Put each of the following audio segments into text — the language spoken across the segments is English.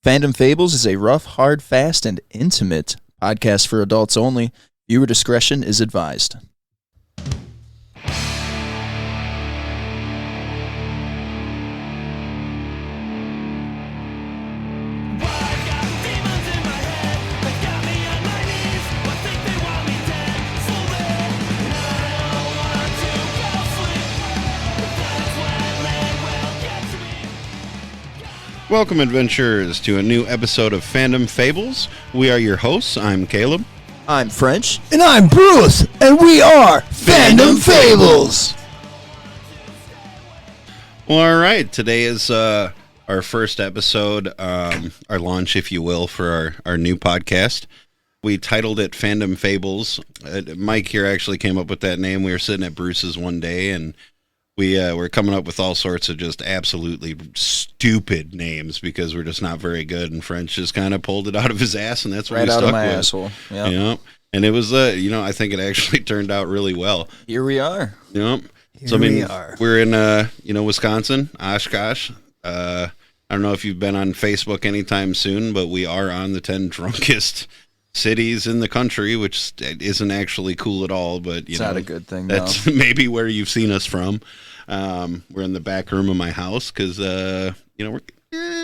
Fandom Fables is a rough, hard, fast, and intimate podcast for adults only. Viewer discretion is advised. Welcome, adventurers, to a new episode of Fandom Fables. We are your hosts. I'm Caleb. I'm French. And I'm Bruce, and we are Fandom Fables. Well, all right. Today is our first episode, our launch, if you will, for our new podcast. We titled it Fandom Fables. Mike here actually came up with that name. We were sitting at Bruce's one day, and we were coming up with all sorts of just absolutely stupid names because we're just not very good. And French just kind of pulled it out of his ass, and that's what Right we out stuck of my with. asshole. Yep. Yeah. And it was, I think it actually turned out really well. Here we are. Yep. Here we are. We're in, Wisconsin, Oshkosh. I don't know if you've been on Facebook anytime soon, but we are on the 10 drunkest cities in the country, which isn't actually cool at all, but It's not a good thing, that's maybe where you've seen us from. We're in the back room of my house because we're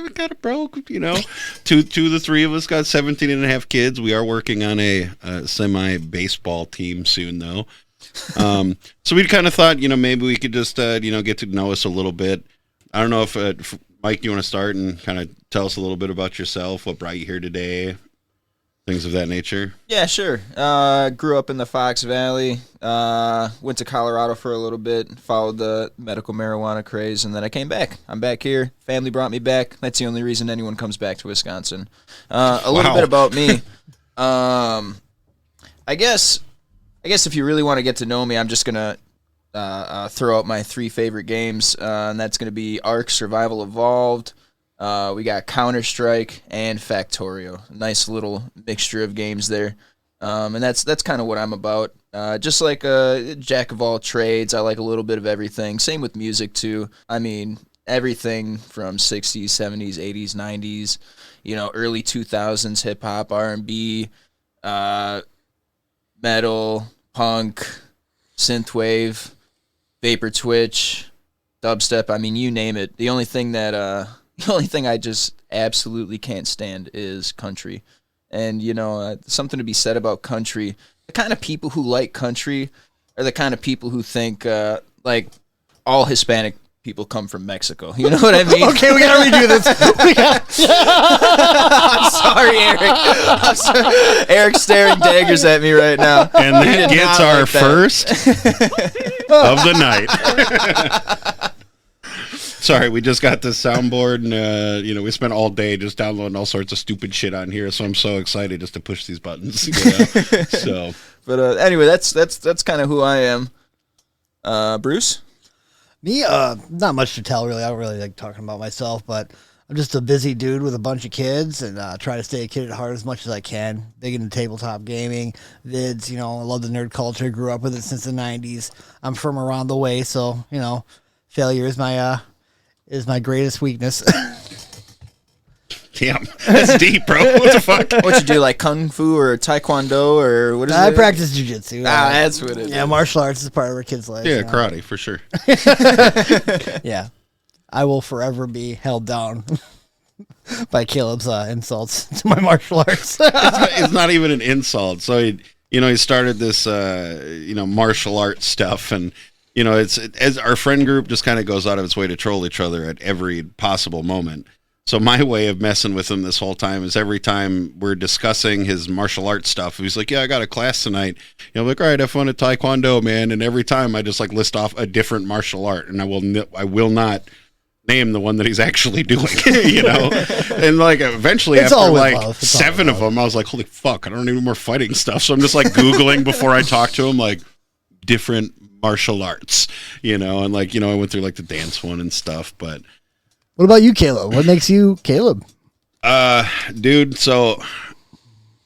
kind of broke. Two of the three of us got 17 and a half kids. We are working on a semi baseball team soon, though. So we kind of thought, maybe we could just get to know us a little bit. I don't know if Mike, you want to start and kind of tell us a little bit about yourself, what brought you here today, things of that nature? Yeah, sure. Grew up in the Fox Valley. Went to Colorado for a little bit. Followed the medical marijuana craze, and then I came back. I'm back here. Family brought me back. That's the only reason anyone comes back to Wisconsin. A little bit about me. I guess if you really want to get to know me, I'm just gonna throw out my three favorite games, and that's gonna be Ark Survival Evolved. We got Counter-Strike and Factorio. Nice little mixture of games there. And that's kind of what I'm about. Just like a jack of all trades, I like a little bit of everything. Same with music, too. I mean, everything from 60s, 70s, 80s, 90s, early 2000s, hip-hop, R&B, metal, punk, synthwave, vapor twitch, dubstep. I mean, you name it. The only thing I just absolutely can't stand is country. And, something to be said about country. The kind of people who like country are the kind of people who think, all Hispanic people come from Mexico. You know what I mean? Okay, we gotta redo this. I'm sorry, Eric. I'm sorry. Eric's staring daggers at me right now. And that He did gets not our like that. first of the night. Sorry, we just got this soundboard, and we spent all day just downloading all sorts of stupid shit on here. So I'm so excited just to push these buttons. So, But anyway, that's kind of who I am. Bruce? Me, not much to tell, really. I don't really like talking about myself, but I'm just a busy dude with a bunch of kids and try to stay a kid at heart as much as I can. Big into tabletop gaming, vids, I love the nerd culture. Grew up with it since the 90s. I'm from around the way, so, failure is my greatest weakness. damn, that's deep, bro. What the fuck? What you do, like kung fu or taekwondo or what is it? I practice jiu-jitsu. That's what it is. Yeah, martial arts is part of our kids' life. Yeah, karate, for sure. Yeah. I will forever be held down by Caleb's insults to my martial arts. It's not even an insult. So, he started this, martial arts stuff, and it's as our friend group just kind of goes out of its way to troll each other at every possible moment. So my way of messing with him this whole time is every time we're discussing his martial arts stuff, he's like, yeah, I got a class tonight. I'm like, all right, have fun at Taekwondo, man. And every time I just list off a different martial art, and I will not name the one that he's actually doing, And eventually It's after seven of them, I was like, holy fuck, I don't need more fighting stuff. So I'm just Googling before I talk to him, different martial arts, and I went through the dance one and stuff. But what about you, Caleb? What makes you Caleb? Dude, so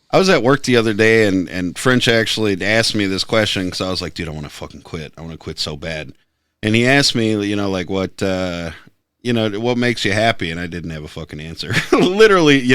I was at work the other day, and French actually asked me this question because I was like, dude, I want to fucking quit. I want to quit so bad. And he asked me, what, what makes you happy? And I didn't have a fucking answer. Literally,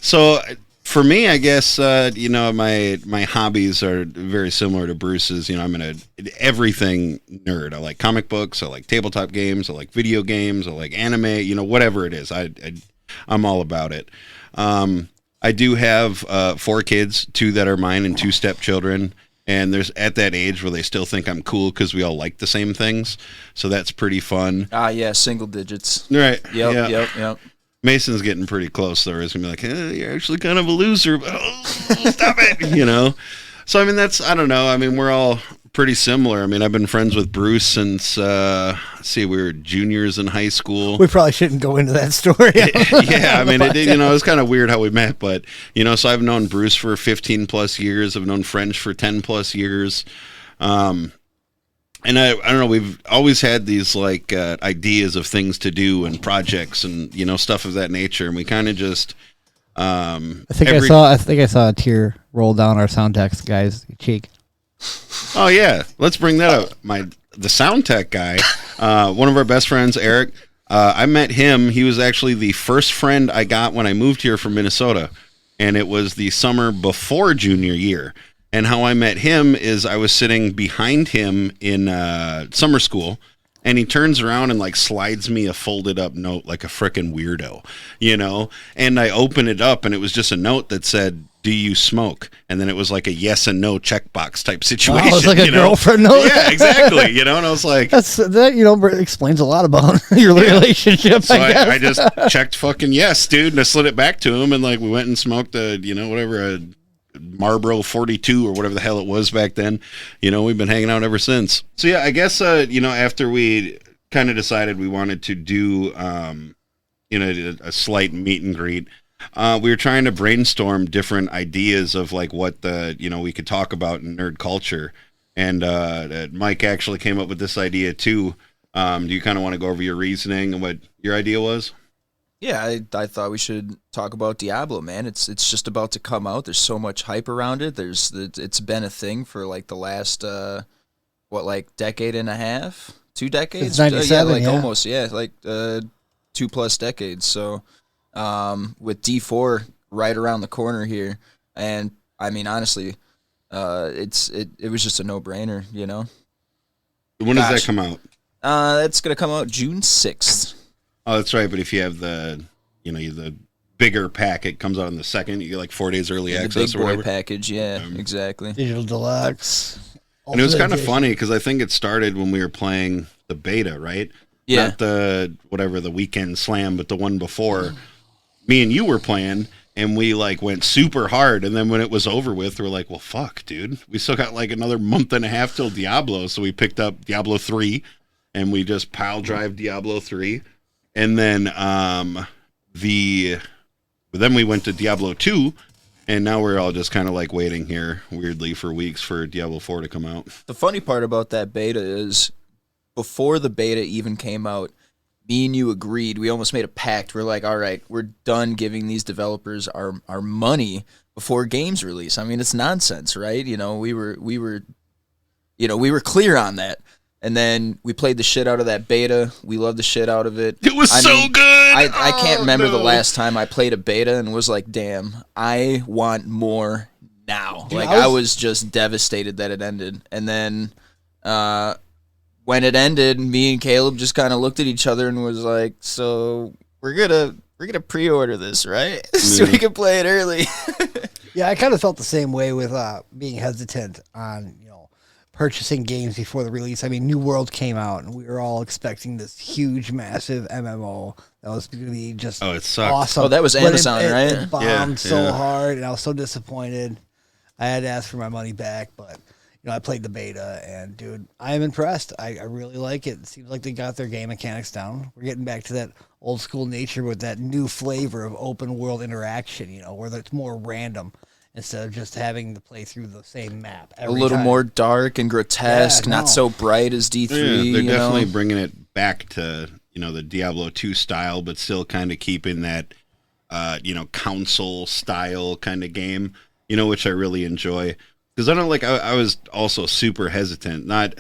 So for me, I guess, my hobbies are very similar to Bruce's. I'm an everything nerd. I like comic books. I like tabletop games. I like video games. I like anime, whatever it is. I'm all about it. I do have 4 kids, 2 that are mine and 2 stepchildren. And there's at that age where they still think I'm cool because we all like the same things. So that's pretty fun. Yeah, single digits. Right. Yep. Mason's getting pretty close, though. He's going to be like, you're actually kind of a loser. But, stop it, So, I don't know. We're all pretty similar. I've been friends with Bruce since, we were juniors in high school. We probably shouldn't go into that story. Yeah, it was kind of weird how we met, but, so I've known Bruce for 15 plus years. I've known French for 10 plus years. And I don't know, we've always had these ideas of things to do and projects and, stuff of that nature. And we kind of just, I think I saw a tear roll down our sound tech's guy's cheek. Oh yeah, let's bring that up. The sound tech guy, one of our best friends, Eric. I met him. He was actually the first friend I got when I moved here from Minnesota, and it was the summer before junior year. And how I met him is I was sitting behind him in summer school, and he turns around and slides me a folded up note like a frickin' weirdo, And I open it up, and it was just a note that said, "Do you smoke?" And then it was like a yes and no checkbox type situation. Oh, it's like a girlfriend note. Yeah, exactly. And I was like, that explains a lot about your relationship. So I guess. I just checked fucking yes, dude, and I slid it back to him, and we went and smoked a Marlboro 42 or whatever the hell it was back then. We've been hanging out ever since. So yeah, I guess after we kind of decided we wanted to do a slight meet and greet, we were trying to brainstorm different ideas of what we could talk about in nerd culture, and Mike actually came up with this idea too. Do you kind of want to go over your reasoning and what your idea was? Yeah, I thought we should talk about Diablo, man. It's just about to come out. There's so much hype around it. It's been a thing for the last decade and a half, 2 decades. It's 97, almost 2+ decades. So with D4 right around the corner here, and honestly, it was just a no-brainer, When does that come out? It's gonna come out June 6th. Oh, that's right. But if you have the bigger pack, it comes out on the 2nd. You get 4 days early access the big or whatever. boy package, yeah, exactly. Digital Deluxe. And it was kind of funny because I think it started when we were playing the beta, right? Yeah. Not the weekend slam, but the one before. Me and you were playing, and we went super hard. And then when it was over with, we're like, well, fuck, dude. We still got another month and a half till Diablo. So we picked up Diablo 3, and we just pile drive Diablo 3. And then then we went to Diablo 2, and now we're all just kind of waiting here weirdly for weeks for Diablo 4 to come out. The funny part about that beta is before the beta even came out, me and you agreed. We almost made a pact. We're like, all right, we're done giving these developers our money before games release. It's nonsense, right? We were clear on that. And then we played the shit out of that beta. We loved the shit out of it. It was so good. I can't remember the last time I played a beta and was like, damn, I want more now. Dude, I was just devastated that it ended. And then when it ended, me and Caleb just kind of looked at each other and was like, so we're gonna pre-order this, right? So we can play it early. Yeah, I kind of felt the same way with being hesitant on purchasing games before the release. New World came out, and we were all expecting this huge, massive MMO that was going to be just it sucked. awesome. Oh, that was Amazon, right? It bombed so hard, and I was so disappointed. I had to ask for my money back, but I played the beta, and dude, I am impressed. I really like it. It seems like they got their game mechanics down. We're getting back to that old school nature with that new flavor of open world interaction, where it's more random, instead of just having to play through the same map every a little time. More dark and grotesque, not so bright as D3. Yeah, they're definitely bringing it back to the Diablo 2 style, but still kind of keeping that console style kind of game, which I really enjoy. Because I don't I was also super hesitant. Not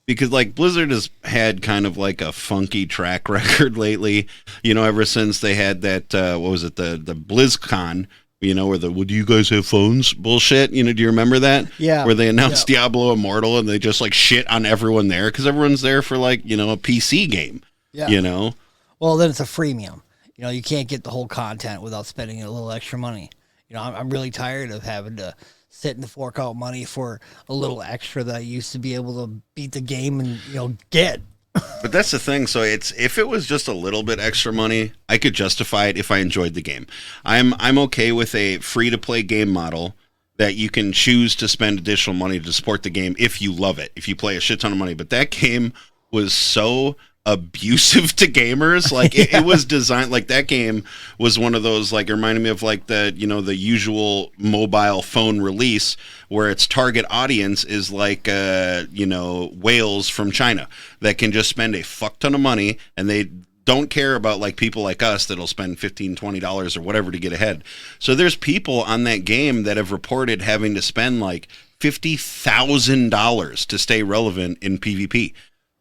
because like Blizzard has had kind of like a funky track record lately, ever since they had that what was it, the BlizzCon, where the "would you guys have phones" bullshit, do you remember that? Yeah. Where they announced Diablo Immortal and they just like shit on everyone there because everyone's there for like, a PC game. Yeah. Well, then it's a freemium. You can't get the whole content without spending a little extra money. I'm really tired of having to sit and fork out money for a little extra that I used to be able to beat the game and, get. But that's the thing. So if it was just a little bit extra money, I could justify it if I enjoyed the game. I'm okay with a free-to-play game model that you can choose to spend additional money to support the game if you love it, if you play a shit ton of money. But that game was so abusive to gamers. Like it was designed like that game was one of those, like, it reminded me of like the the usual mobile phone release where its target audience is like whales from China that can just spend a fuck ton of money, and they don't care about like people like us that'll spend $15-$20 or whatever to get ahead. So there's people on that game that have reported having to spend like $50,000 to stay relevant in PvP,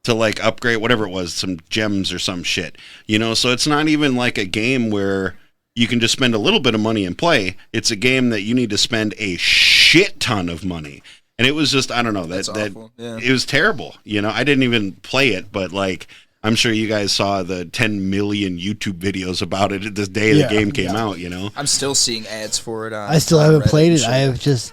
to like upgrade whatever it was, some gems or some shit, so it's not even like a game where you can just spend a little bit of money and play. It's a game that you need to spend a shit ton of money. And it was just, I don't know, that it was terrible. I didn't even play it, but like, I'm sure you guys saw the 10 million YouTube videos about it this day the game came out, I'm still seeing ads for it. I still haven't played it. I have just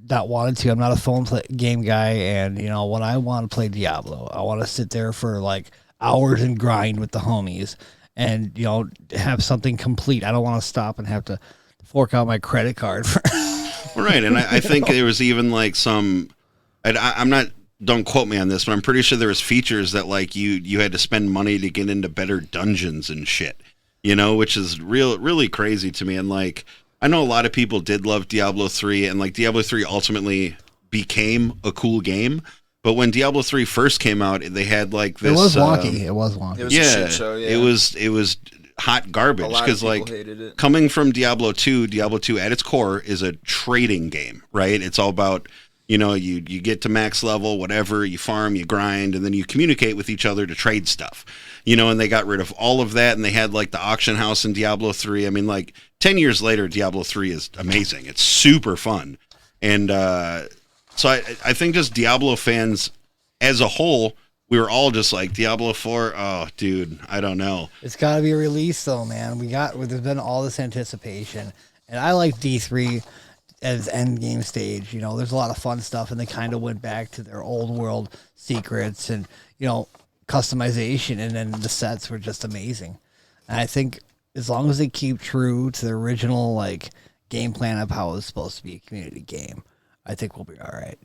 not wanted to. I'm not a phone game guy, and when I want to play Diablo, I want to sit there for like hours and grind with the homies, and have something complete. I don't want to stop and have to fork out my credit card for. Right, and I think there was even like some. I'm not. Don't quote me on this, but I'm pretty sure there was features that like you had to spend money to get into better dungeons and shit. Which is really crazy to me, and like. I know a lot of people did love Diablo 3, and like Diablo 3 ultimately became a cool game. But when Diablo 3 first came out, they had like this. It was wonky. It was wonky. It was a shit show, yeah. It was hot garbage because like coming from Diablo 2 at its core is a trading game, right? It's all about you get to max level, whatever, you farm, you grind, and then you communicate with each other to trade stuff. And they got rid of all of that, and they had like the auction house in Diablo 3. I mean, like 10 years later, Diablo 3 is amazing. It's super fun. And so I think just Diablo fans as a whole, we were all just like, Diablo 4, oh, dude, I don't know. It's got to be released, though, man. There's been all this anticipation, and I like D3 as end game stage. There's a lot of fun stuff, and they kind of went back to their old world secrets and, customization, and then the sets were just amazing. And I think as long as they keep true to the original like game plan of how it was supposed to be a community game, I think we'll be all right.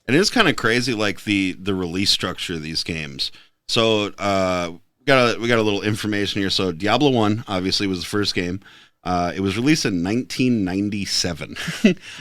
It is kind of crazy, like the release structure of these games. So we got a little information here. So Diablo 1 obviously was the first game. It was released in 1997.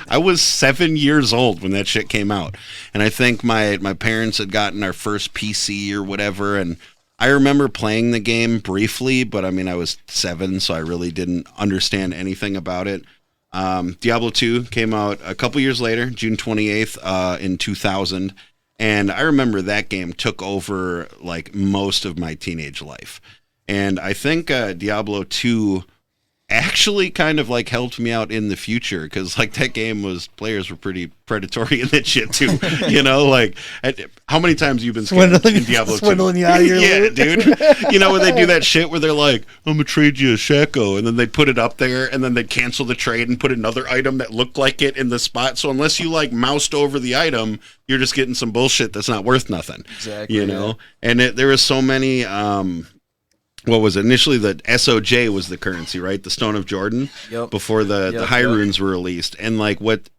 I was 7 years old when that shit came out. And I think my parents had gotten our first PC or whatever. And I remember playing the game briefly, but I mean, I was 7, so I really didn't understand anything about it. Diablo 2 came out a couple years later, June 28th, in 2000. And I remember that game took over like most of my teenage life. And I think Diablo 2 actually kind of like helped me out in the future, because like that game players were pretty predatory in that shit too. Like how many times you've been scammed in Diablo 2? Swindling you out of your yeah, dude. When they do that shit where they're like, I'm gonna trade you a Shaco, and then they put it up there, and then they cancel the trade and put another item that looked like it in the spot. So unless you like moused over the item, you're just getting some bullshit that's not worth nothing. Exactly. And there was so many what was it? Initially the SOJ was the currency, right? The Stone of Jordan. Yep. Before the High Runes were released. And like what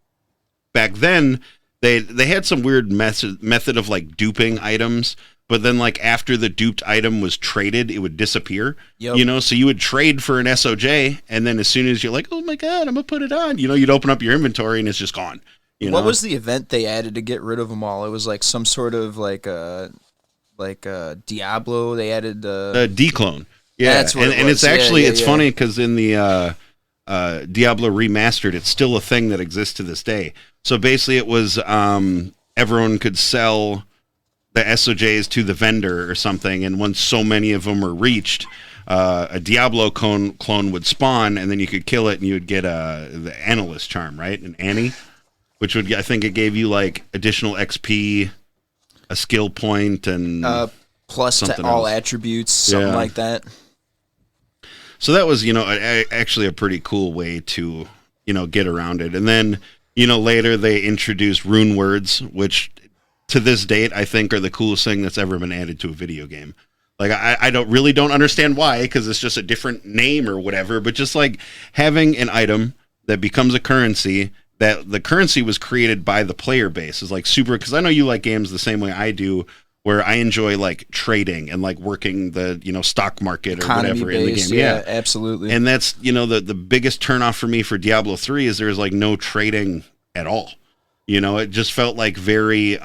back then they had some weird method of like duping items, but then like after the duped item was traded, it would disappear. Yep. So you would trade for an SOJ, and then as soon as you're like, oh my god, I'm gonna put it on, you'd open up your inventory and it's just gone. What was the event they added to get rid of them all? It was like some sort of like Diablo. They added declone. Yeah, that's what and it's actually it's funny because in the Diablo remastered, it's still a thing that exists to this day. So basically, it was everyone could sell the SOJs to the vendor or something, and once so many of them were reached, a Diablo clone would spawn, and then you could kill it, and you would get the Analyst charm, right? An Annie, which would, I think it gave you like additional XP, a skill point, and plus to all attributes, something like that. So that was, actually a pretty cool way to, get around it. And then, later they introduced rune words, which to this date I think are the coolest thing that's ever been added to a video game. Like, I don't understand why, because it's just a different name or whatever, but just like having an item that becomes a currency, that the currency was created by the player base is like super, because I know you like games the same way I do, where I enjoy like trading and like working the, stock market or Economy whatever based, in the game. Yeah, absolutely. And that's, the biggest turnoff for me for Diablo 3 is there's like no trading at all. It just felt like very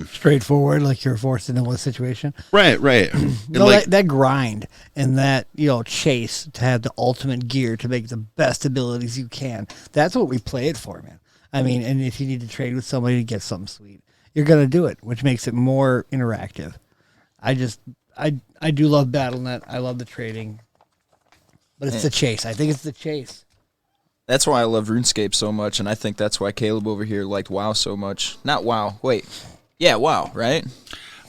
straightforward, like you're forced into a situation. Right. That grind and that, chase to have the ultimate gear to make the best abilities you can. That's what we play it for, man. I mean, and if you need to trade with somebody to get something sweet, you're going to do it, which makes it more interactive. I do love BattleNet. I love the trading. But it's the chase. I think it's the chase. That's why I love RuneScape so much, and I think that's why Caleb over here liked WoW so much. Not WoW. Wait. Yeah, WoW, right?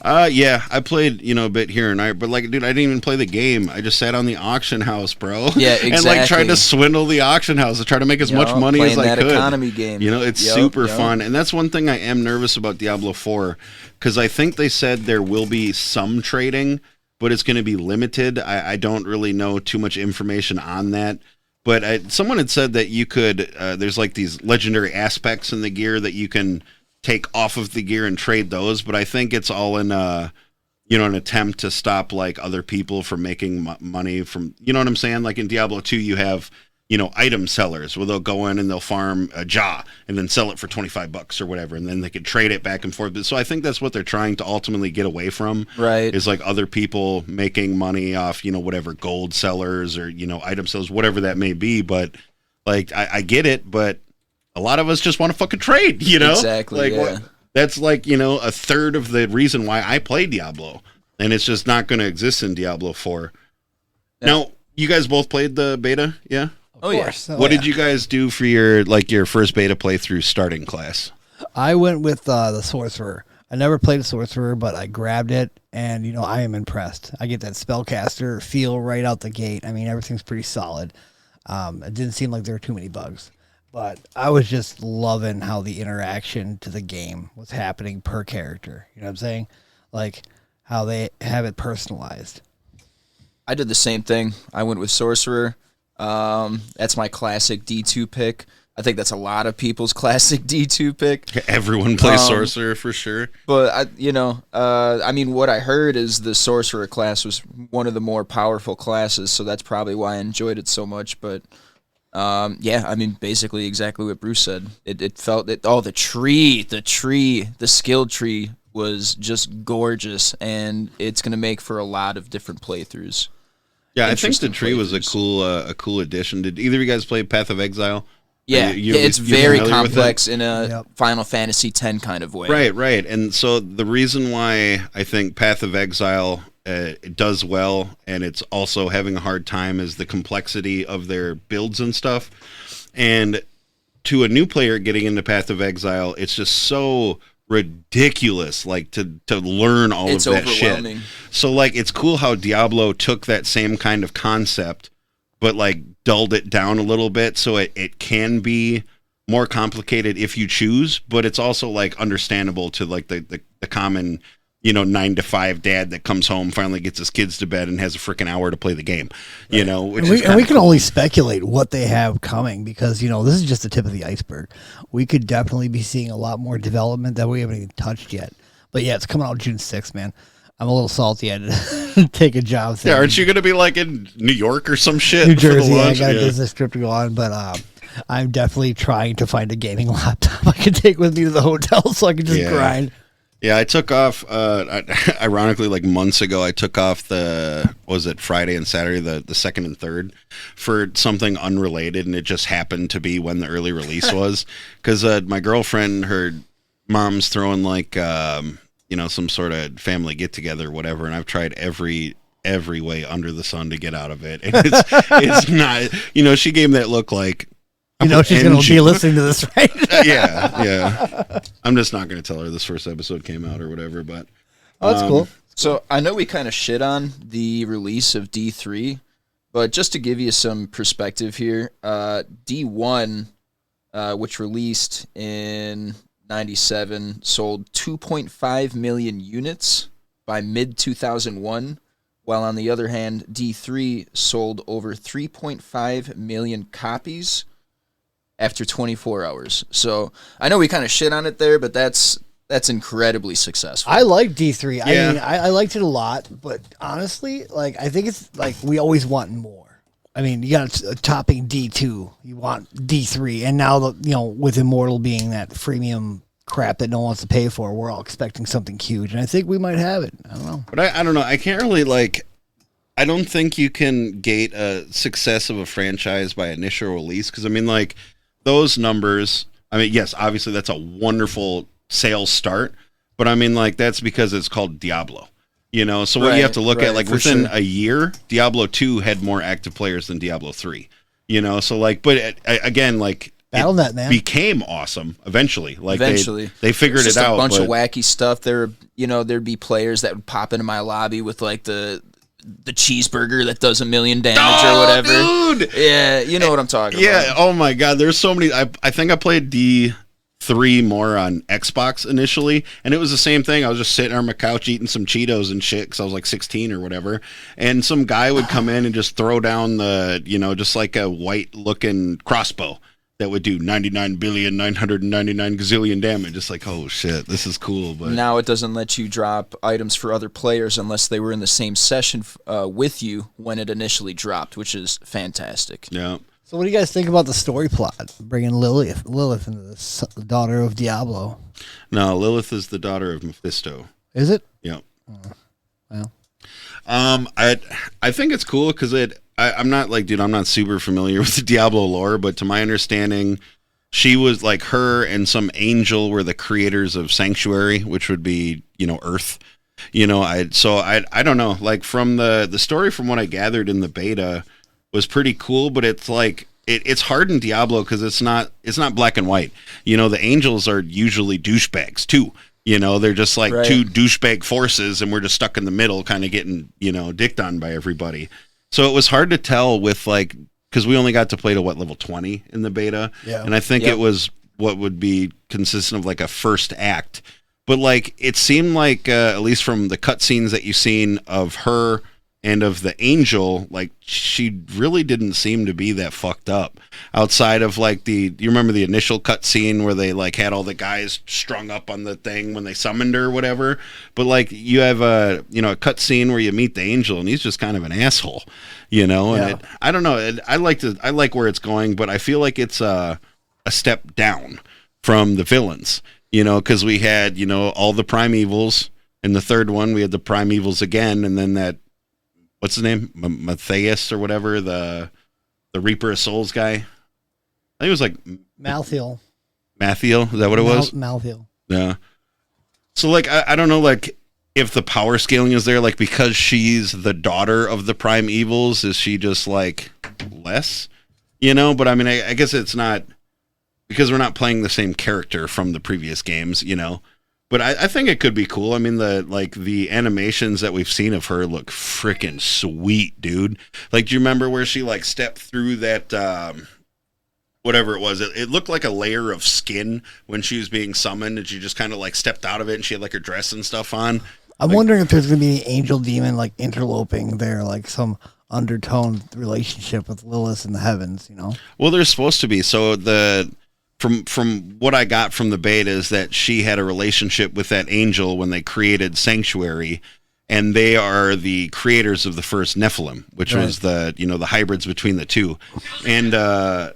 Yeah, I played, a bit here and there, but like, dude, I didn't even play the game. I just sat on the auction house, bro. Yeah, exactly. And like tried to swindle the auction house to try to make as much money as I could. Playing that economy game. It's super fun. And that's one thing I am nervous about Diablo 4, because I think they said there will be some trading, but it's going to be limited. I don't really know too much information on that. But someone had said that you could, there's like these legendary aspects in the gear that you can take off of the gear and trade those. But I think it's all in, an attempt to stop like other people from making money from, you know what I'm saying? Like in Diablo 2, you have, item sellers where they'll go in and they'll farm a jaw and then sell it for $25 or whatever. And then they could trade it back and forth. So I think that's what they're trying to ultimately get away from. Right. Is like other people making money off, whatever gold sellers or, item sellers, whatever that may be. But like, I get it, but a lot of us just want to fucking trade, Exactly. Like, that's like, a third of the reason why I play Diablo. And it's just not going to exist in Diablo 4. Yeah. Now, you guys both played the beta, yeah? Of course. What did you guys do for your first beta playthrough starting class? I went with the Sorcerer. I never played a Sorcerer, but I grabbed it, and, I am impressed. I get that Spellcaster feel right out the gate. I mean, everything's pretty solid. It didn't seem like there were too many bugs. But I was just loving how the interaction to the game was happening per character. You know what I'm saying? Like, how they have it personalized. I did the same thing. I went with Sorcerer. That's my classic D2 pick. I think that's a lot of people's classic D2 pick. Everyone plays Sorcerer for sure. But I mean, what I heard is the Sorcerer class was one of the more powerful classes, so that's probably why I enjoyed it so much. But yeah, I mean, basically exactly what Bruce said. It felt it. Oh, the skill tree was just gorgeous, and it's gonna make for a lot of different playthroughs. Yeah, I think the tree was a cool addition. Did either of you guys play Path of Exile? Yeah, it's very complex in a Final Fantasy X kind of way. Right. And so the reason why I think Path of Exile it does well, and it's also having a hard time, is the complexity of their builds and stuff. And to a new player getting into Path of Exile, it's just so ridiculous, like to learn all of that shit. So like, it's cool how Diablo took that same kind of concept, but like dulled it down a little bit, so it can be more complicated if you choose, but it's also like understandable to like the common 9-to-5 dad that comes home, finally gets his kids to bed, and has a freaking hour to play the game. Which and we can only speculate what they have coming, because this is just the tip of the iceberg. We could definitely be seeing a lot more development that we haven't even touched yet. But yeah, it's coming out June 6th, man. I'm a little salty. I had to take a job. Yeah, aren't you going to be like in New York or some shit? New Jersey. I got a business trip to go on, but I'm definitely trying to find a gaming laptop I can take with me to the hotel so I can just grind. Yeah, I took off, ironically, like months ago, I took off Friday and Saturday, the 2nd and 3rd, for something unrelated, and it just happened to be when the early release was. Because my girlfriend, her mom's throwing like some sort of family get together or whatever, and I've tried every way under the sun to get out of it, and it's not. She gave me that look like. She's going to be listening to this, right? Yeah. I'm just not going to tell her this first episode came out or whatever, but. Oh, that's cool. So I know we kind of shit on the release of D3, but just to give you some perspective here, D1, which released in 97, sold 2.5 million units by mid-2001, while on the other hand, D3 sold over 3.5 million copies after 24 hours. So I know we kind of shit on it there, but that's incredibly successful. I like D3. Yeah. I mean, I liked it a lot, but honestly, I think it's we always want more. I mean, you got topping D2, you want D3, and now with Immortal being that freemium crap that no one wants to pay for, we're all expecting something huge, and I think we might have it. I don't know. But I don't know. I can't really I don't think you can gate a success of a franchise by initial release, because I mean, those numbers. I mean, yes, obviously that's a wonderful sales start, but I mean, that's because it's called Diablo. So what you have to look at, within a year, Diablo 2 had more active players than Diablo 3. So but again, Battle.net, man, became awesome eventually. Eventually, they figured it out. A bunch of wacky stuff. There'd be players that would pop into my lobby with the cheeseburger that does 1 million damage or whatever. Dude! Yeah, you know what I'm talking about. Yeah, oh my god, there's so many. I think I played D3 more on Xbox initially, and it was the same thing. I was just sitting on my couch eating some Cheetos and shit because I was 16 or whatever, and some guy would come in and just throw down just like a white looking crossbow that would do 99,999 gazillion damage. It's oh shit, this is cool. But now it doesn't let you drop items for other players unless they were in the same session with you when it initially dropped, which is fantastic. Yeah. So what do you guys think about the story plot, bringing Lilith into this, the daughter of Diablo? No, Lilith is the daughter of Mephisto. Is it? Yeah. Well. I think it's cool because I'm not I'm not super familiar with the Diablo lore, but to my understanding, she was her and some angel were the creators of Sanctuary, which would be, Earth. I don't know, from the story from what I gathered in the beta was pretty cool, but it's it's hard in Diablo because it's not black and white. The angels are usually douchebags too. They're just right. two douchebag forces, and we're just stuck in the middle, kind of getting, dicked on by everybody. So it was hard to tell with because we only got to play to level 20 in the beta. Yeah. And I think it was what would be consistent of a first act. But it seemed at least from the cutscenes that you've seen of her and of the angel, she really didn't seem to be that fucked up. Outside of you remember the initial cutscene where they had all the guys strung up on the thing when they summoned her or whatever. But you have a cutscene where you meet the angel and he's just kind of an asshole, and I don't know. I like where it's going, but I feel like it's a step down from the villains, because we had, all the primevals. In the third one, we had the primevals again, and then that, what's his name? Matthias or whatever, the Reaper of Souls guy. I think it was Malthael. Mathiel, is that what it was? Malthael. Yeah. So I don't know if the power scaling is there, because she's the daughter of the primevals, is she just less? But I mean I guess it's not because we're not playing the same character from the previous games, But I think it could be cool. I mean, the animations that we've seen of her look freaking sweet, dude. Do you remember where she stepped through that whatever it was? It looked like a layer of skin when she was being summoned, and she just kind of stepped out of it, and she had her dress and stuff on. I'm wondering if there's gonna be an angel demon interloping there, some undertone relationship with Lilith in the heavens. Well, there's supposed to be. So From what I got from the beta is that she had a relationship with that angel when they created Sanctuary, and they are the creators of the first Nephilim, which was the hybrids between the two. And I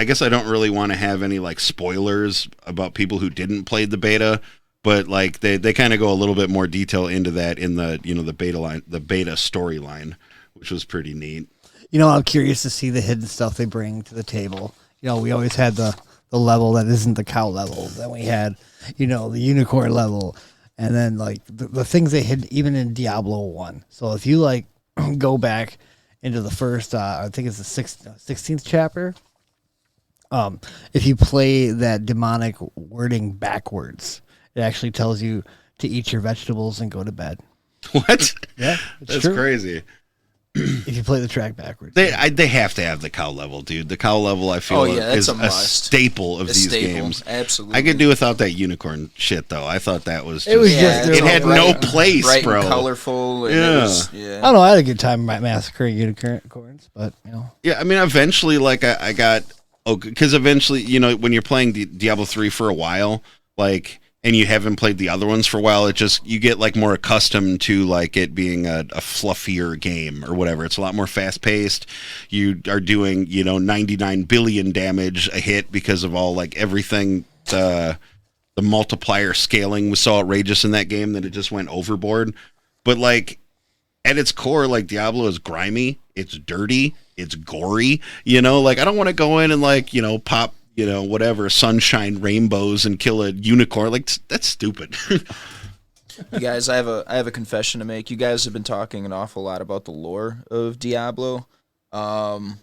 guess I don't really want to have any spoilers about people who didn't play the beta, but they kind of go a little bit more detail into that in the the beta storyline, which was pretty neat. I'm curious to see the hidden stuff they bring to the table. We always had the the level that isn't the cow level. Then we had, the unicorn level, and then like the things they hid even in Diablo 1. So if you like go back into the first, I think it's the 16th chapter. If you play that demonic wording backwards, it actually tells you to eat your vegetables and go to bed. What? Yeah, that's true. crazy. If you play the track backwards, they have to have the cow level, dude. The cow level, I feel, is a staple of these games. Absolutely, I could do without that unicorn shit, though. I thought that was just, it had no place, bright bro. And colorful. And I don't know. I had a good time massacring unicorns, but Yeah, I mean, eventually, like I got because eventually, when you're playing Diablo 3 for a while, like. And you haven't played the other ones for a while, you get like more accustomed to like it being a fluffier game or whatever. It's a lot more fast paced. You are doing, 99 billion damage a hit because of all like everything. The multiplier scaling was so outrageous in that game that it just went overboard. But like at its core, like Diablo is grimy, it's dirty, it's gory. Like I don't want to go in and like, pop. Whatever, sunshine rainbows and kill a unicorn. Like, that's stupid. You guys, I have a confession to make. You guys have been talking an awful lot about the lore of Diablo. Man,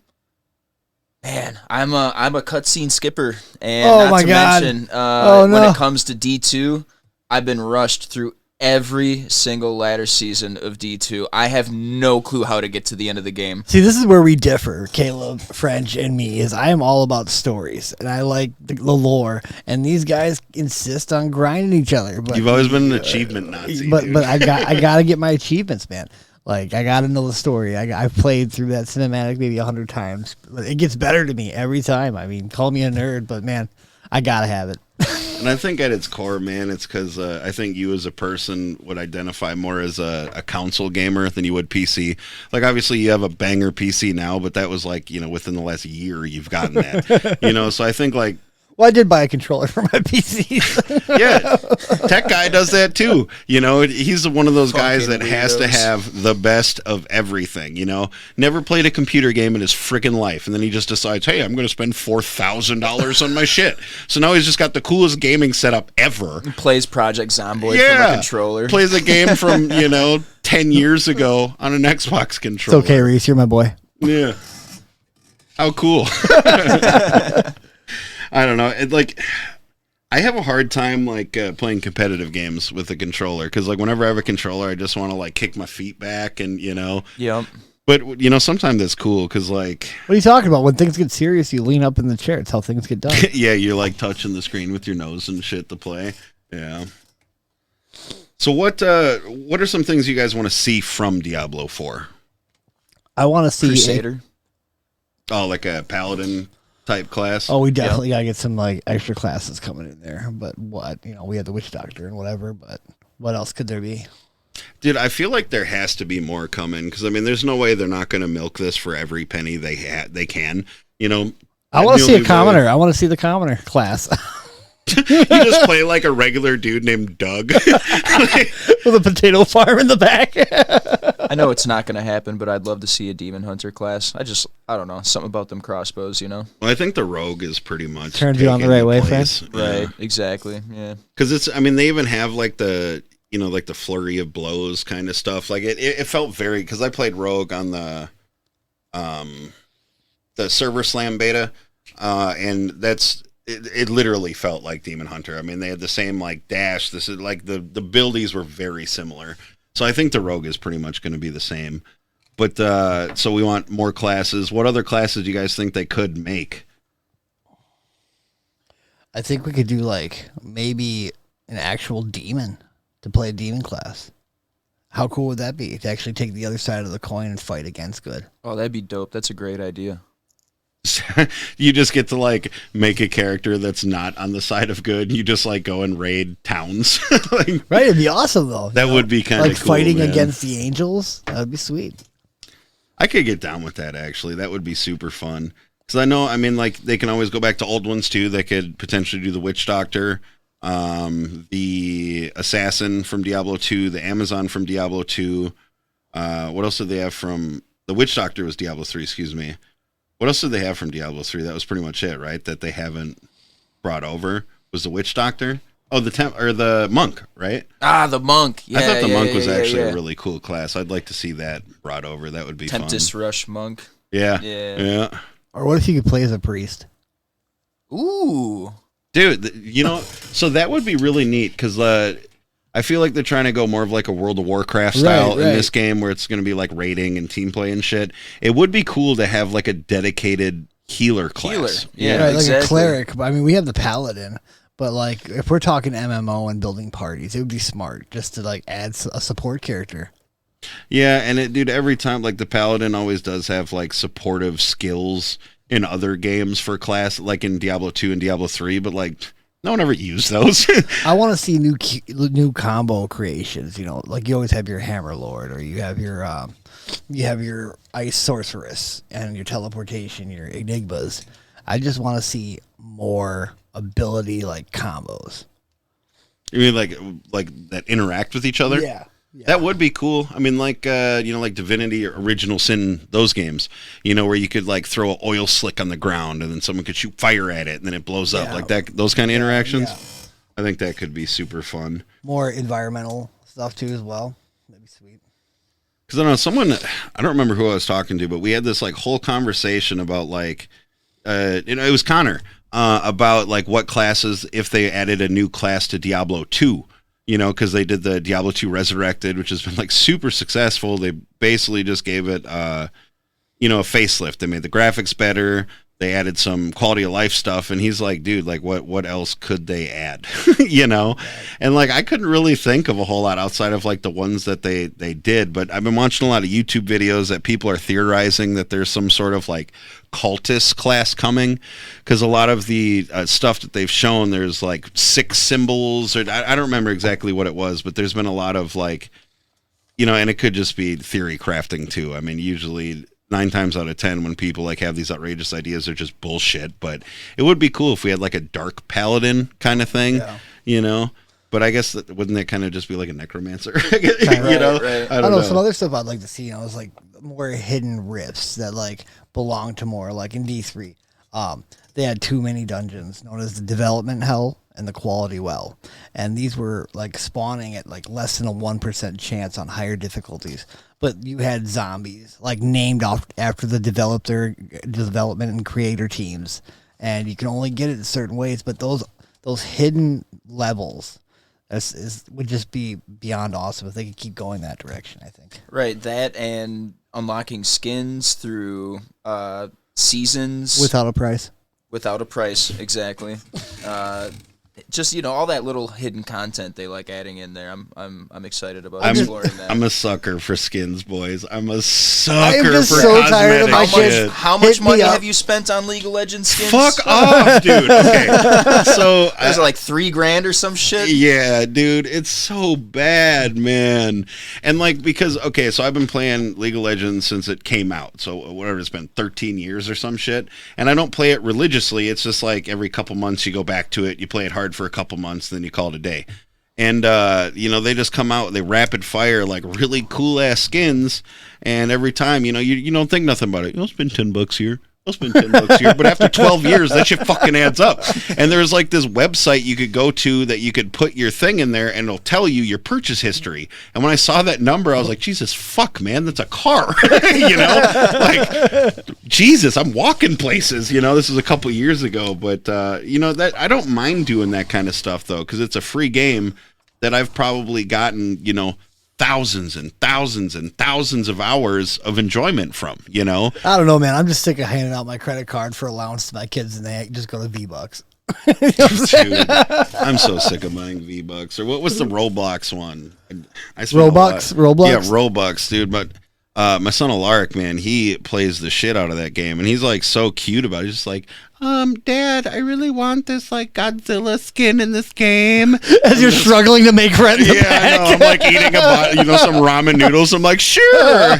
I'm a cutscene skipper, and mention, when it comes to D2, I've been rushed through every single ladder season of D2. I have no clue how to get to the end of the game. See, this is where we differ, Caleb, French, and me, is I am all about stories, and I like the lore, and these guys insist on grinding each other. But you've always been an achievement Nazi, but dude. But I gotta get my achievements, man. Like, I gotta know the story. I've played through that cinematic maybe 100 times. But it gets better to me every time. I mean, call me a nerd, but man, I gotta have it. And I think at its core, man, it's because I think you as a person would identify more as a console gamer than you would PC. Like, obviously, you have a banger PC now, but that was like, within the last year you've gotten that. So I think like, well, I did buy a controller for my PC. Yeah, tech guy does that too. He's one of those guys that has to have the best of everything. Never played a computer game in his freaking life, and then he just decides, hey, I'm going to spend $4,000 on my shit. So now he's just got the coolest gaming setup ever. He plays Project Zomboid from a controller. Plays a game from 10 years ago on an Xbox controller. It's okay, Reese. You're my boy. Yeah. How cool. I don't know. I have a hard time playing competitive games with a controller because whenever I have a controller, I just want to kick my feet back and Yep. But sometimes that's cool because what are you talking about? When things get serious, you lean up in the chair. It's how things get done. Yeah, you're touching the screen with your nose and shit to play. Yeah. So what are some things you guys want to see from Diablo 4? I want to see Crusader. Like a paladin type class. Oh, we definitely gotta get some extra classes coming in there. But what we had the witch doctor and whatever. But what else could there be? Dude, I feel like there has to be more coming because there's no way they're not going to milk this for every penny they can. I want to see a commoner. I want to see the commoner class. You just play like a regular dude named Doug with a potato farm in the back. I know it's not going to happen, but I'd love to see a demon hunter class. I don't know, something about them crossbows, Well, I think the rogue is pretty much turns you on the right way, Frank. Right, exactly. Yeah. Because they even have the the flurry of blows kind of stuff. It felt very because I played rogue on the server slam beta, and it literally felt like Demon Hunter. They had the same dash. This is the buildies were very similar. So I think the rogue is pretty much going to be the same. But so we want more classes. What other classes do you guys think they could make? I think we could do maybe an actual demon to play a demon class. How cool would that be to actually take the other side of the coin and fight against good? Oh, that'd be dope. That's a great idea. You just get to make a character that's not on the side of good. You just go and raid towns. Right, it'd be awesome though. That would be kind of cool, fighting man. Against the angels. That would be sweet. I could get down with that actually. That would be super fun. Because I know, they can always go back to old ones too. They could potentially do the witch doctor, the assassin from Diablo 2, the Amazon from Diablo 2. What else did they have from the witch doctor? Was Diablo 3? Excuse me. What else did they have from Diablo 3? That was pretty much it, right? That they haven't. brought over was the witch doctor. Oh, the monk, right? The monk. Yeah, I thought the monk was yeah, actually yeah. a really cool class. I'd like to see that brought over. That would be Tempest fun. Rush monk. Yeah. Yeah. Or what if you could play as a priest? Ooh. Dude, so that would be really neat because I feel like they're trying to go more of like a World of Warcraft style in this game where it's going to be like raiding and team play and shit. It would be cool to have like a dedicated healer class. Yeah, Right, exactly. like a cleric. I mean, we have the paladin, but like if we're talking MMO and building parties, it would be smart just to like add a support character. Yeah, and dude, every time like the paladin always does have like supportive skills in other games for class, like in Diablo 2 and Diablo 3, but like no one ever used those. I want to see new combo creations. Like you always have your Hammer Lord, or you have your Ice Sorceress, and your teleportation, your Enigmas. I just want to see more ability like combos. You mean like that interact with each other? Yeah. That would be cool. I mean, like like Divinity or Original Sin, those games, where you could like throw an oil slick on the ground and then someone could shoot fire at it and then it blows up like that. Those kind of interactions. Yeah. I think that could be super fun. More environmental stuff too as well. That'd be sweet. Because I don't remember who I was talking to, but we had this like whole conversation about like, it was Connor about like what classes if they added a new class to Diablo 2. Because they did the Diablo 2 Resurrected, which has been like super successful. They basically just gave it, a facelift. They made the graphics better. They added some quality of life stuff. And he's like, dude, like what else could they add? And like, I couldn't really think of a whole lot outside of like the ones that they did. But I've been watching a lot of YouTube videos that people are theorizing that there's some sort of like cultist class coming, because a lot of the stuff that they've shown, there's like 6 symbols, or I don't remember exactly what it was, but there's been a lot of like, and it could just be theory crafting too. I mean, usually 9 times out of 10 when people like have these outrageous ideas, they're just bullshit. But it would be cool if we had like a dark paladin kind of thing, But I guess wouldn't that kind of just be like a necromancer? Right. I don't know. Some other stuff I'd like to see. Is like more hidden rifts that like belong to more like in D3. They had 2 mini dungeons known as the Development Hell and the Quality Well, and these were like spawning at like less than a 1% chance on higher difficulties. But you had zombies like named after the development and creator teams, and you can only get it in certain ways. But those hidden levels would just be beyond awesome if they could keep going that direction, I think. Right, that and unlocking skins through seasons Without a price. Without a price, exactly. Just all that little hidden content they like adding in there. I'm excited about exploring that. I'm a sucker for skins, boys. I'm a I'm sucker just for so tired of cosmetic my shit. shit. How much Hit me money up. have you spent on League of Legends skins? Fuck off, dude. Okay, so Was it like $3,000 or some shit? yeah, dude, it's so bad, man. And like so I've been playing League of Legends since it came out. So whatever, it's been 13 years or some shit. And I don't play it religiously. It's just like every couple months you go back to it. You play it hard for a couple months, then you call it a day. And they just come out, they rapid fire like really cool ass skins, and every time you don't think nothing about it. You'll spend $10 here. I'll spend $10 here. But after 12 years, that shit fucking adds up. And there's like this website you could go to that you could put your thing in there and it'll tell you your purchase history. And when I saw that number, I was like, Jesus fuck, man, that's a car. Like, Jesus, I'm walking places. This was a couple years ago. But, that I don't mind doing that kind of stuff, though, because it's a free game that I've probably gotten, thousands and thousands and thousands of hours of enjoyment from, I don't know, man. I'm just sick of handing out my credit card for allowance to my kids and they just go to V-Bucks. Dude, I'm so sick of buying V-Bucks. Or what was the Roblox one? I spent a lot. Roblox? Yeah, Roblox, dude. But my son Alaric, man, he plays the shit out of that game. And he's like so cute about it. He's just like, Dad, I really want this like Godzilla skin in this game. As you're struggling to make rent in the Yeah, back. I know. I'm like eating some ramen noodles. I'm like, sure,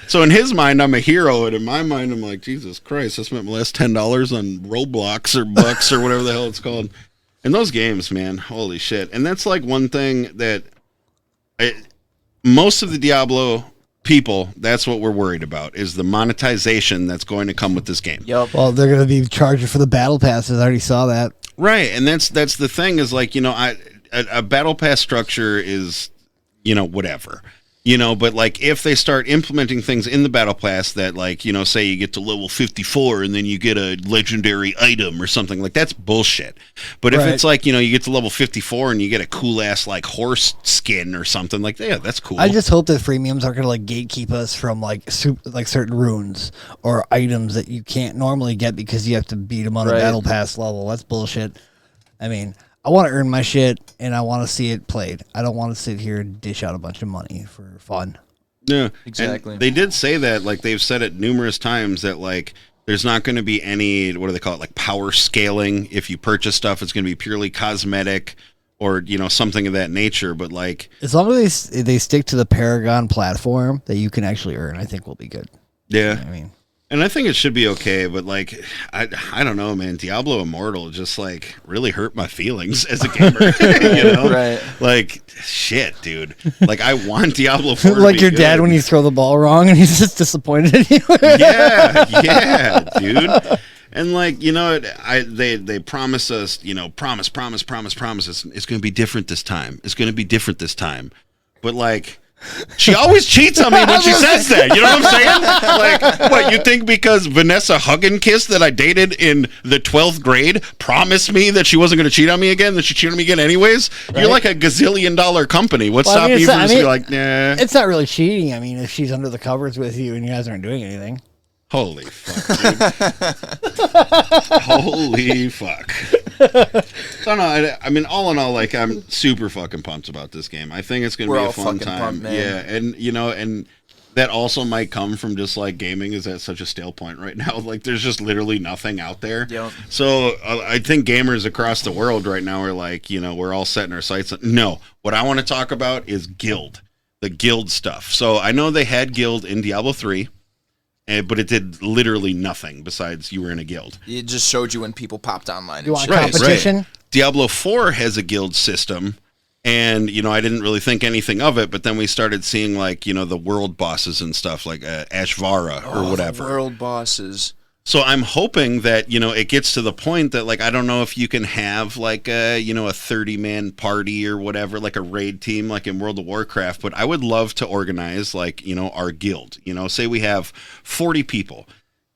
So in his mind, I'm a hero, and in my mind, I'm like, Jesus Christ, I spent my last $10 on Roblox or Bucks or whatever the hell it's called. And those games, man, holy shit. And that's like one thing that most of the Diablo people, that's what we're worried about, is the monetization that's going to come with this game. Yep. Well, they're going to be charging for the battle passes. I already saw that. Right, and that's the thing is like, a battle pass structure is, whatever. But like if they start implementing things in the battle pass that like, say you get to level 54 and then you get a legendary item or something, like that's bullshit. But if it's like, you get to level 54 and you get a cool ass like horse skin or something, like, yeah, that's cool. I just hope that freemiums aren't going to like gatekeep us from like certain runes or items that you can't normally get because you have to beat them on a battle pass level. That's bullshit. I mean, I want to earn my shit, and I want to see it played. I don't want to sit here and dish out a bunch of money for fun. Yeah, exactly. And they did say that, like, they've said it numerous times that, like, there's not going to be any, what do they call it, like, power scaling. If you purchase stuff, it's going to be purely cosmetic or, something of that nature. But, like... as long as they stick to the Paragon platform that you can actually earn, I think we'll be good. Yeah. I mean... and I think it should be okay, but like, I don't know, man. Diablo Immortal just like really hurt my feelings as a gamer, Right. Like, shit, dude. Like, I want Diablo 4 to like be your good. dad when you throw the ball wrong and he's just disappointed in you. yeah, dude. And like, they promise us, promise. It's going to be different this time. It's going to be different this time. But like, she always cheats on me when she says that. You know what I'm saying? Like, what, you think because Vanessa Hugginkiss that I dated in the 12th grade promised me that she wasn't going to cheat on me again, that she cheated on me again anyways? Right? You're like a gazillion-dollar company. What's stopping you from just being like, nah? It's not really cheating. I mean, if she's under the covers with you and you guys aren't doing anything. Holy fuck, dude. Holy fuck. So, no, I mean, all in all, like, I'm super fucking pumped about this game. I think it's going to be a fun time. Pumped, man. Yeah, and, and that also might come from just, like, gaming is at such a stale point right now. Like, there's just literally nothing out there. Yep. So, I think gamers across the world right now are like, we're all setting our sights on. No, what I want to talk about is Guild. The Guild stuff. So, I know they had Guild in Diablo 3. But it did literally nothing besides you were in a guild. It just showed you when people popped online. You want Right, competition? right. Diablo 4 has a guild system, and, I didn't really think anything of it, but then we started seeing, like, the world bosses and stuff, like Ashvara or whatever. The world bosses. So I'm hoping that, it gets to the point that, like, I don't know if you can have, like, a 30-man party or whatever, like a raid team, like in World of Warcraft, but I would love to organize, like, our guild. Say we have 40 people,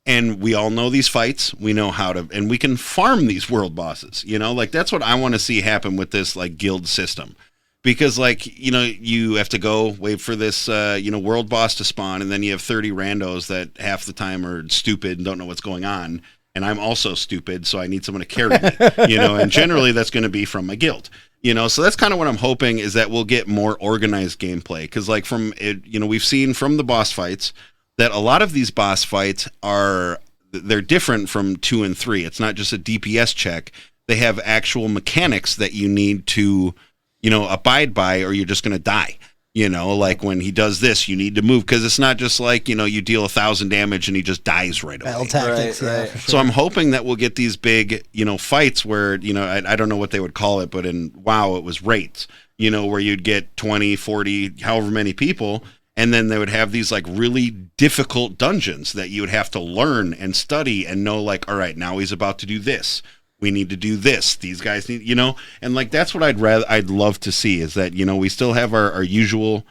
and we all know these fights, we know how to, and we can farm these world bosses, Like, that's what I want to see happen with this, like, guild system. Because, like, you have to go wait for this, world boss to spawn, and then you have 30 randos that half the time are stupid and don't know what's going on. And I'm also stupid, so I need someone to carry me, and generally that's going to be from my guild. So that's kind of what I'm hoping is that we'll get more organized gameplay. Because, like, from it, we've seen from the boss fights that a lot of these boss fights they're different from 2 and 3. It's not just a DPS check. They have actual mechanics that you need to abide by, or you're just going to die. Like when he does this, you need to move, because it's not just like, you deal 1,000 damage and he just dies right away. Battle tactics, right. For sure. So I'm hoping that we'll get these big, fights where, I don't know what they would call it, but in WoW it was raids, where you'd get 20, 40, however many people, and then they would have these like really difficult dungeons that you would have to learn and study and know, like, all right, now he's about to do this. We need to do this. These guys need, and like, that's what I'd love to see is that, we still have our usual,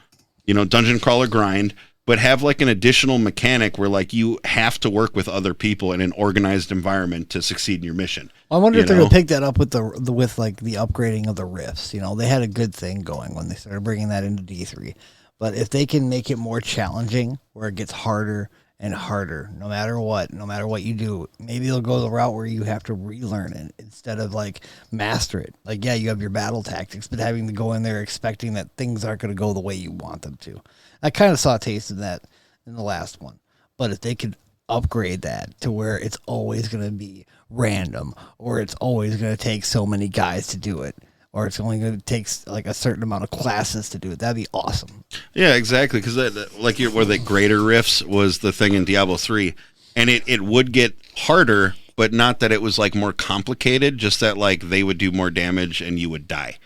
dungeon crawler grind, but have like an additional mechanic where like you have to work with other people in an organized environment to succeed in your mission. I wonder if they're going to pick that up with with like the upgrading of the rifts. They had a good thing going when they started bringing that into D3, but if they can make it more challenging where it gets harder and harder, no matter what you do, maybe they'll go the route where you have to relearn it instead of like master it. Like, yeah, you have your battle tactics, but having to go in there expecting that things aren't going to go the way you want them to. I kind of saw a taste of that in the last one, but if they could upgrade that to where it's always going to be random, or it's always going to take so many guys to do it, or it's only going to take like a certain amount of classes to do it, that'd be awesome. Yeah, exactly. Because like where the greater rifts was the thing in Diablo 3, and it would get harder, but not that it was like more complicated, just that like they would do more damage and you would die.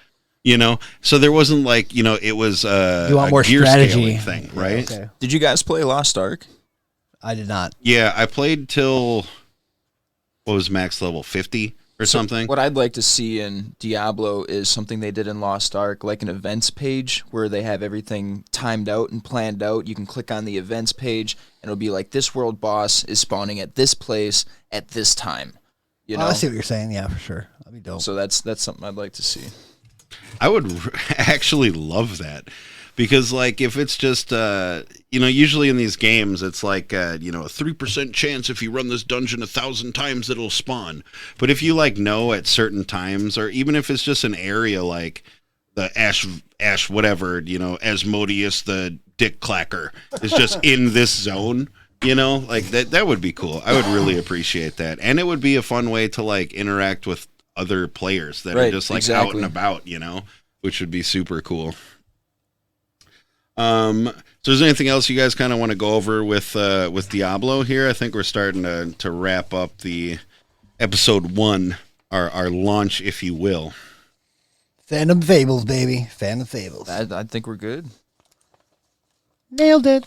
You know, so there wasn't like, it was You want a more gear strategy. scaling thing, right? Okay. Did you guys play Lost Ark? I did not. Yeah, I played till what was max level 50 or something. What I'd like to see in Diablo is something they did in Lost Ark, like an events page where they have everything timed out and planned out. You can click on the events page, and it'll be like, this world boss is spawning at this place at this time. You know? I see what you're saying. Yeah, for sure. That'd be dope. So that's something I'd like to see. I would actually love that because, like, if it's just, usually in these games, it's like, a 3% chance if you run this dungeon 1,000 times it'll spawn. But if you, like, know at certain times, or even if it's just an area like the Ash whatever, Asmodeus the Dick Clacker is just in this zone, like that would be cool. I would really appreciate that. And it would be a fun way to, like, interact with other players that are just like out and about, which would be super cool. So is there anything else you guys kind of want to go over with Diablo here? I think we're starting to wrap up the episode 1, our launch, if you will. Phantom Fables, baby. Phantom Fables. I think we're good. Nailed it.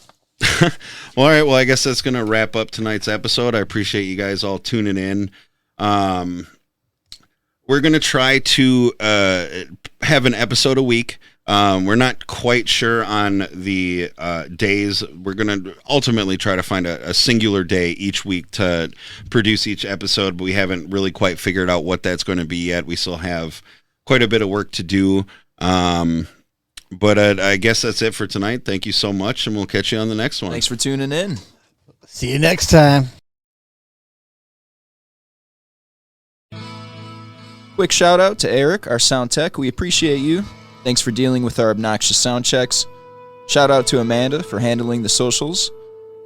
Well, all right. Well, I guess that's going to wrap up tonight's episode. I appreciate you guys all tuning in. We're going to try to have an episode a week. We're not quite sure on the days. We're going to ultimately try to find a singular day each week to produce each episode, but we haven't really quite figured out what that's going to be yet. We still have quite a bit of work to do. But I guess that's it for tonight. Thank you so much, and we'll catch you on the next one. Thanks for tuning in. See you next time. Quick shout out to Eric, our sound tech. We appreciate you. Thanks for dealing with our obnoxious sound checks. Shout out to Amanda for handling the socials.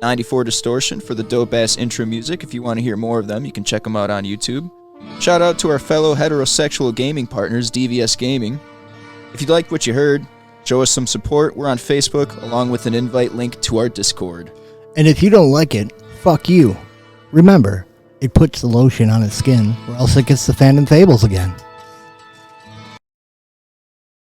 94 Distortion for the dope-ass intro music. If you want to hear more of them, you can check them out on YouTube. Shout out to our fellow heterosexual gaming partners, DVS Gaming. If you liked what you heard, show us some support. We're on Facebook, along with an invite link to our Discord. And if you don't like it, fuck you. Remember, it puts the lotion on its skin, or else it gets the Phantom Fables again.